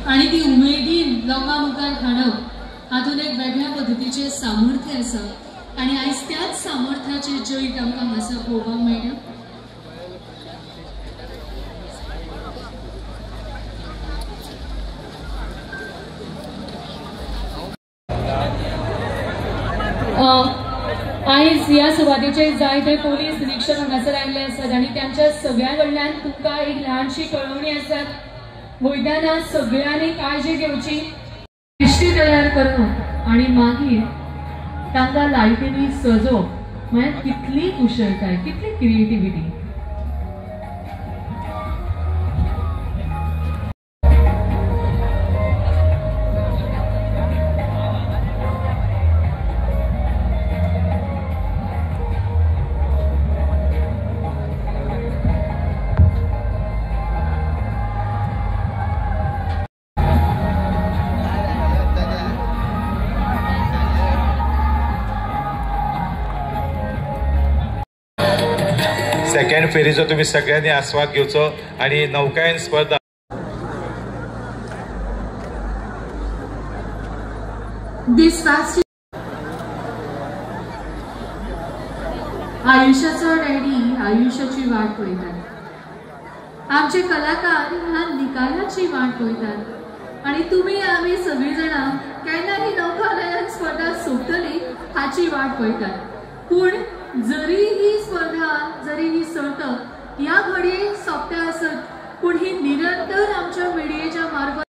आणि ती उमेदीन लोकां मुखार हाडप हातूंत एक वेगळ्या पद्धतीचें सामर्थ्य आसा आणि आयज त्याच सामर्थ्याचे जैत आमकां हांगासर पळोवपाक मेळटा। आयज ह्या सुवातेचेर जायते पोलीस निरीक्षक हांगासर आयिल्ले आसात आणि त्यांच्या सगळ्यां कडल्यान तुमकां एक ल्हानशी कळवणी आसा। वयताना सगळ्यांनी काळजी घेवची, दिश्टी तयार करप आणि मागीर तांकां लायटींनी सजोवप म्हळ्यार कितली कुशळटाय, कितली क्रिएटिविटी। सेकंड फेरीचो तुम्ही सगळ्यांनी आस्वाद घेवचो आणि नौकायन स्पर्धा आयुष्याचो डॅडी आयुष्याची वाट पळयतात, आमचे कलाकार ह्या निकालाची वाट पळयतात आणि तुम्ही आम्ही सगळी जाणां केन्ना ही नौकानयन स्पर्धा सोंपतली हाची वाट पळयतात। पूण जरी ही स्पर्धा, जरी ही सर्त ह्या घडये सोंपता आसत, पूण ही निरंतर आमच्या मिडियेच्या मार्फत